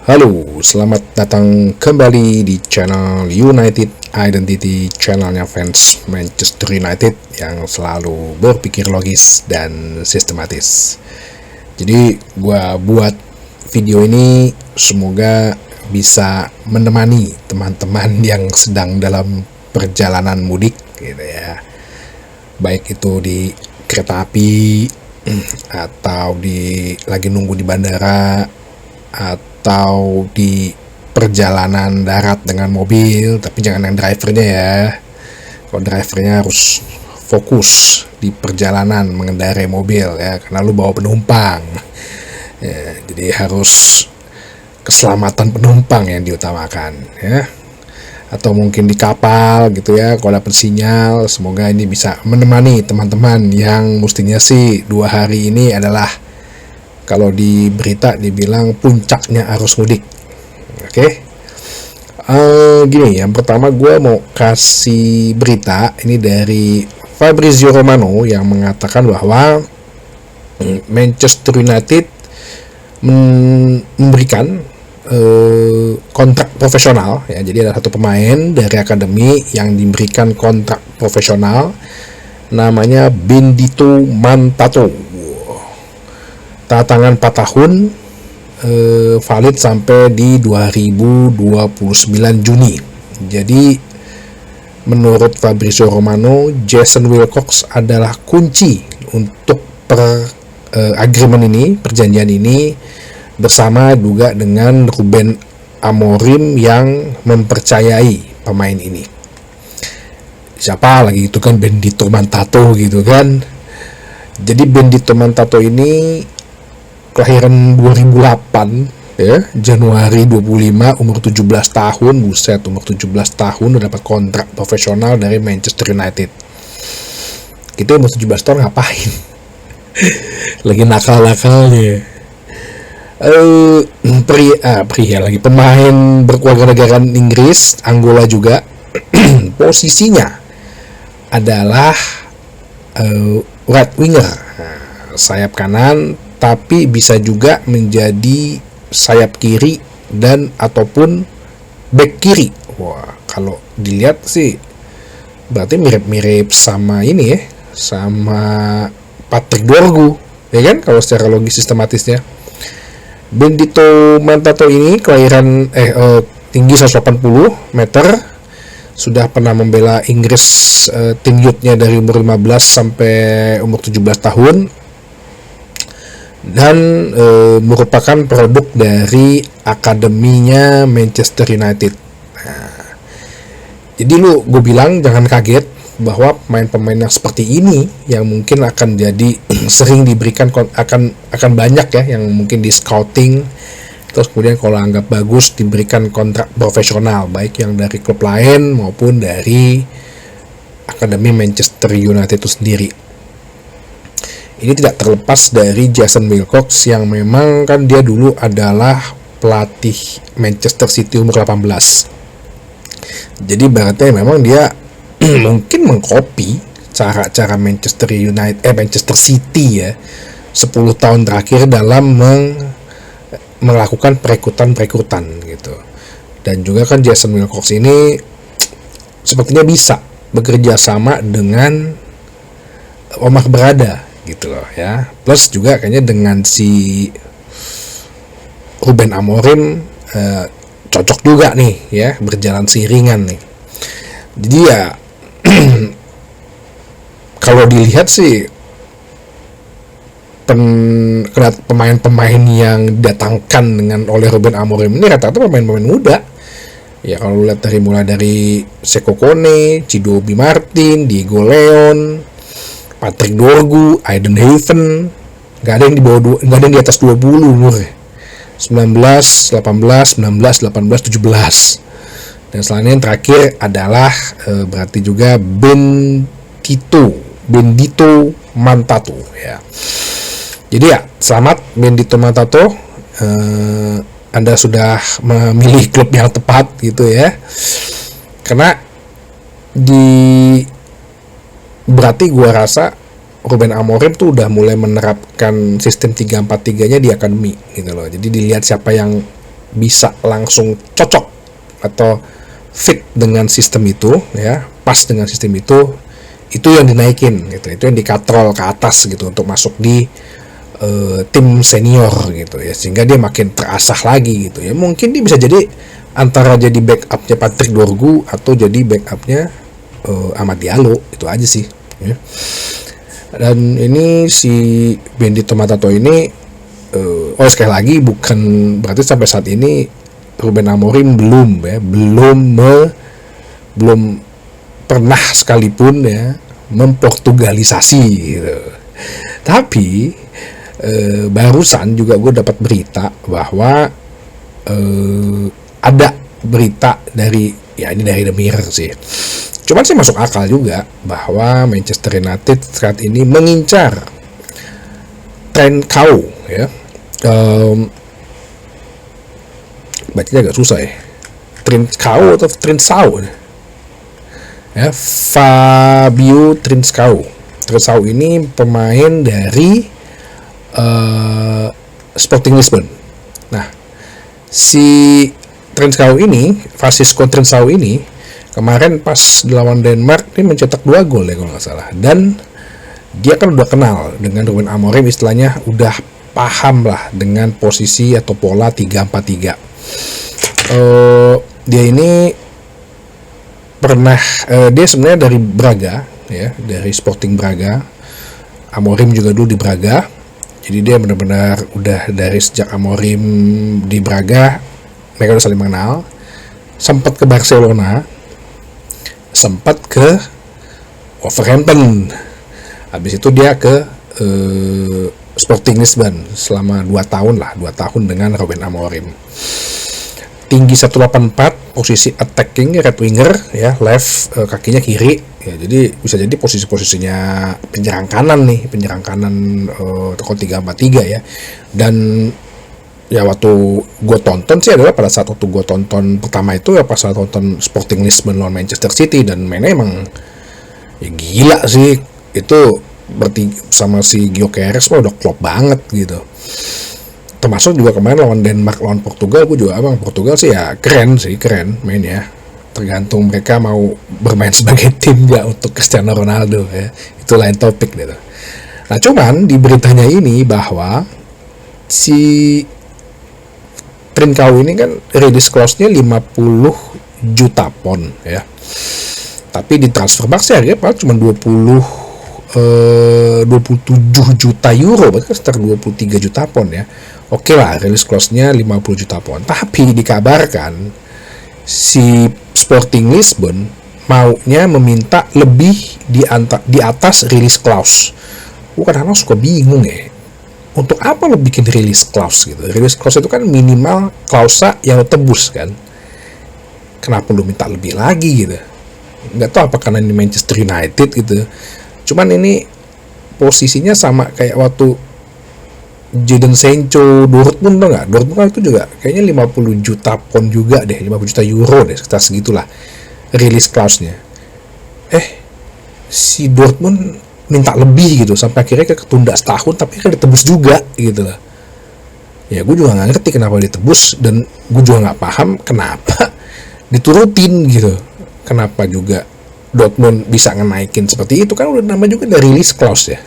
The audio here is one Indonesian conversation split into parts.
Halo, selamat datang kembali di channel United Identity, channelnya fans Manchester United yang selalu berpikir logis dan sistematis. Jadi gua buat video ini semoga bisa menemani teman-teman yang sedang dalam perjalanan mudik gitu ya. Baik itu di kereta api atau lagi nunggu di bandara atau di perjalanan darat dengan mobil, tapi jangan yang drivernya ya. Kalau drivernya harus fokus di perjalanan mengendarai mobil ya, karena lu bawa penumpang ya, jadi harus keselamatan penumpang yang diutamakan ya. Atau mungkin di kapal gitu ya, kalau dapat sinyal. Semoga ini bisa menemani teman-teman yang mestinya sih 2 hari ini adalah, kalau di berita dibilang puncaknya arus mudik. Oke. Gini, yang pertama gue mau kasih berita ini dari Fabrizio Romano yang mengatakan bahwa Manchester United memberikan kontrak profesional ya. Jadi ada satu pemain dari akademi yang diberikan kontrak profesional, namanya Benedito Mantato. Tangan 4 tahun, valid sampai di 2029 Juni. Jadi menurut Fabrizio Romano, Jason Wilcox adalah kunci untuk agreement ini, perjanjian ini, bersama juga dengan Ruben Amorim yang mempercayai pemain ini. Siapa lagi itu kan, Benedito Mantato gitu kan. Jadi Benedito Mantato ini kelahiran 2008 ya, Januari 25, umur 17 tahun. Buset, umur 17 tahun udah dapat kontrak profesional dari Manchester United. Kita umur 17 tahun ngapain? Lagi nakal-nakalnya. Pria lagi, pemain berkewarganegaraan Inggris, Angola juga. Posisinya adalah right winger, sayap kanan, tapi bisa juga menjadi sayap kiri dan ataupun back kiri. Wah, kalau dilihat sih berarti mirip-mirip sama ini ya, sama Patrick Dorgu, ya kan, kalau secara logis sistematisnya. Benedito Mantato ini kelahiran tinggi 180 meter, sudah pernah membela Inggris tim youth-nya dari umur 15 sampai umur 17 tahun, dan merupakan produk dari akademinya Manchester United. Nah, jadi gue bilang jangan kaget bahwa pemain-pemain yang seperti ini yang mungkin akan jadi sering diberikan, akan banyak ya yang mungkin di scouting, terus kemudian kalau anggap bagus diberikan kontrak profesional, baik yang dari klub lain maupun dari akademi Manchester United itu sendiri. Ini tidak terlepas dari Jason Wilcox yang memang kan dia dulu adalah pelatih Manchester City umur 18. Jadi berarti memang dia mungkin mengcopy cara-cara Manchester City ya 10 tahun terakhir dalam melakukan perekrutan gitu. Dan juga kan Jason Wilcox ini sepertinya bisa bekerja sama dengan Omar Berada gitu loh ya. Plus juga kayaknya dengan si Ruben Amorim cocok juga nih ya, berjalan seiringan nih. Jadi ya kalau dilihat sih pemain-pemain yang didatangkan oleh Ruben Amorim ini rata-rata pemain-pemain muda. Ya kalau lihat mulai dari Seko Kone, Chidobe Martin, Diego Leon, Patrick Dorgu, Aiden Haven, nggak ada yang di atas 20 umurnya. 19, 18, 19, 18, 17. Dan selanjutnya yang terakhir adalah berarti juga Benedito Mantato ya. Jadi ya, selamat Benedito Mantato, Anda sudah memilih klub yang tepat gitu ya. Karena berarti gua rasa Ruben Amorim tuh udah mulai menerapkan sistem 3-4-3-nya di akademi gitu loh. Jadi dilihat siapa yang bisa langsung cocok atau fit dengan sistem itu ya, pas dengan sistem itu yang dinaikin gitu, itu yang dikatrol ke atas gitu untuk masuk di tim senior gitu ya, sehingga dia makin terasah lagi gitu ya. Mungkin dia bisa jadi antara jadi backupnya Patrick Dorgu atau jadi backupnya Amad Diallo, itu aja sih ya. Dan ini si Bendy Tomatato ini sekali lagi bukan berarti sampai saat ini Ruben Amorim belum pernah sekalipun ya memportugalisasi gitu. Tapi barusan juga gue dapat berita bahwa ada berita dari The Mirror sih. Cuman sih masuk akal juga bahwa Manchester United saat ini mengincar Trincao ya. Bacanya agak susah ya. Trincao atau Trincao ya, Fabio Trincao. Trincao ini pemain dari Sporting Lisbon. Nah, si Trincao ini, Francisco Trincao ini kemarin pas lawan Denmark ini mencetak 2 gol ya kalau nggak salah. Dan dia kan udah kenal dengan Ruben Amorim, istilahnya udah paham lah dengan posisi atau pola 3-4-3. Dia ini pernah dia sebenarnya dari Braga ya, dari Sporting Braga. Amorim juga dulu di Braga. Jadi dia benar-benar udah dari sejak Amorim di Braga mereka udah saling mengenal. Sempat ke Barcelona, sempat ke Wolverhampton. Habis itu dia ke Sporting Lisbon selama 2 tahun dengan Ruben Amorim. Tinggi 184, posisi attacking right winger ya, left kakinya kiri ya, jadi bisa jadi posisinya penyerang kanan toko 3-4-3 ya. Dan ya waktu gue tonton sih adalah pada saat waktu gue tonton pertama itu ya pas saat tonton Sporting Lisbon lawan Manchester City, dan mainnya emang ya gila sih itu, berarti sama si Gyökeres mah udah klop banget gitu. Termasuk juga kemarin lawan Denmark, lawan Portugal, gue juga abang Portugal sih ya keren mainnya. Tergantung mereka mau bermain sebagai tim nggak untuk Cristiano Ronaldo ya, itu lain topik gitu. Nah cuman di beritanya ini bahwa si Trincao ini kan release clause-nya 50 juta pon ya, tapi di transfer box ya harganya paling cuma 27 juta euro, berarti sekitar 23 juta pon ya. Oke lah, release clause-nya 50 juta pon. Tapi dikabarkan si Sporting Lisbon maunya meminta lebih di atas release clause. Gue kadang-kadang suka bingung ya, untuk apa lo bikin release clause gitu? Release clause itu kan minimal klausa yang lo tebus kan. Kenapa lo minta lebih lagi gitu? Nggak tahu apa karena ini Manchester United gitu. Cuman ini posisinya sama kayak waktu Jadon Sancho Dortmund, tau nggak? Dortmund kan itu juga kayaknya 50 juta pon juga deh, 50 juta euro deh, sekitar segitulah release clause-nya. Si Dortmund minta lebih gitu, sampai akhirnya ketunda setahun, tapi kan ditebus juga gitu lah. Ya gue juga nggak ngerti kenapa ditebus, dan gue juga nggak paham kenapa diturutin gitu. Kenapa juga Dortmund bisa ngenaikin seperti itu, kan udah nama juga dari release clause ya.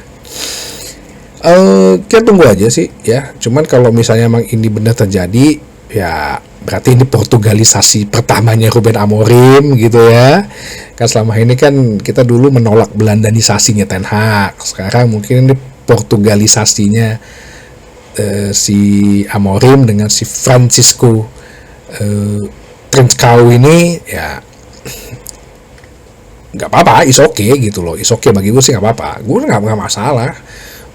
Kita tunggu aja sih ya. Cuman kalau misalnya emang ini benar terjadi ya, berarti ini portugalisasi pertamanya Ruben Amorim gitu ya. Kan selama ini kan kita dulu menolak Belandanisasinya Ten Hag, sekarang mungkin ini portugalisasinya si Amorim dengan si Francisco Trincao ini ya. Nggak apa-apa, is okay gitu loh, is okay bagi gue sih, nggak apa-apa, gue nggak masalah.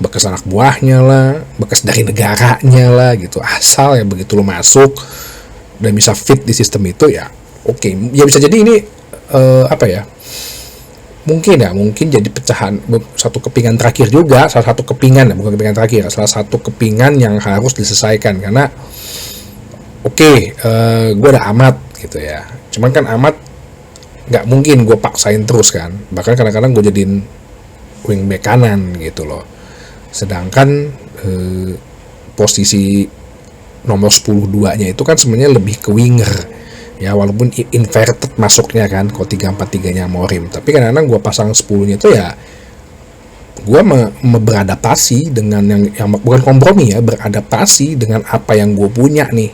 Bekas anak buahnya lah, bekas dari negaranya lah gitu, asal ya begitu lo masuk dan bisa fit di sistem itu ya oke. Ya bisa jadi ini mungkin jadi pecahan, satu kepingan terakhir juga, salah satu kepingan yang harus diselesaikan, karena gue ada Amad gitu ya, cuman kan Amad nggak mungkin gue paksain terus kan, bahkan kadang-kadang gue jadiin wingback kanan gitu loh. Sedangkan posisi nomor 10-2-nya itu kan sebenarnya lebih ke winger ya, walaupun inverted masuknya kan kalau 3-4-3-nya Amorim, tapi kadang-kadang gue pasang 10-nya itu ya gue beradaptasi dengan yang bukan kompromi ya, beradaptasi dengan apa yang gue punya nih.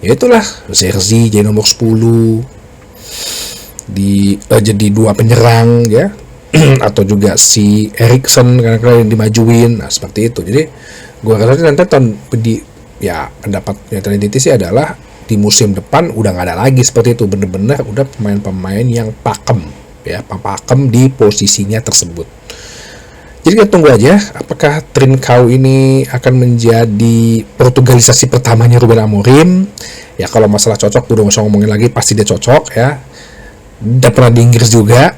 Ya itulah Zerzi jadi nomor 10 jadi 2 penyerang ya atau juga si Erikson kadang-kadang yang dimajuin, nah seperti itu. Jadi gue rasa nanti pendapatnya Trinity sih adalah di musim depan udah nggak ada lagi seperti itu, bener-bener udah pemain-pemain yang pakem di posisinya tersebut. Jadi kita tunggu aja apakah Trincao ini akan menjadi Portugalisasi pertamanya Ruben Amorim. Ya kalau masalah cocok udah usah ngomongin lagi, pasti dia cocok ya. Udah pernah di Inggris juga.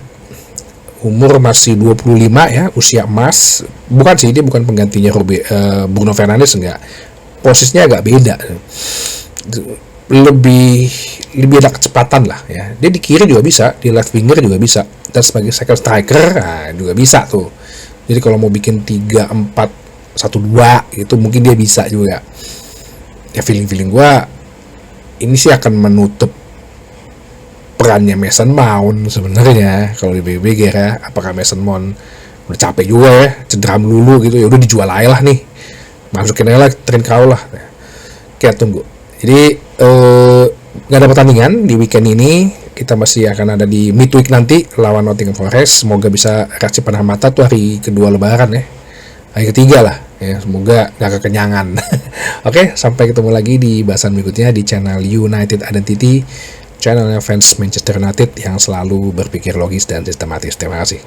Umur masih 25 ya, usia emas. Bukan sih, dia bukan penggantinya Bruno Fernandes, enggak. Posisinya agak beda. Lebih ada kecepatan lah ya. Dia di kiri juga bisa, di left winger juga bisa. Dan sebagai second striker juga bisa tuh. Jadi kalau mau bikin 3-4-1-2 itu mungkin dia bisa juga. Ya feeling gue ini sih akan menutup perannya Mason Mount sebenarnya kalau di BBG ya. Apakah Mason Mount udah capek juga ya, cedera melulu gitu, ya udah dijual aja lah nih, masukin aja lah Trincao lah. Kita tunggu. Jadi nggak ada pertandingan di weekend ini, kita masih akan ada di midweek nanti lawan Nottingham Forest. Semoga bisa reaksi panah mata tuh hari kedua lebaran ya, hari ketiga lah ya, semoga gak kekenyangan. Oke, sampai ketemu lagi di bahasan berikutnya di channel United Identity, channelnya fans Manchester United yang selalu berpikir logis dan sistematis. Terima kasih.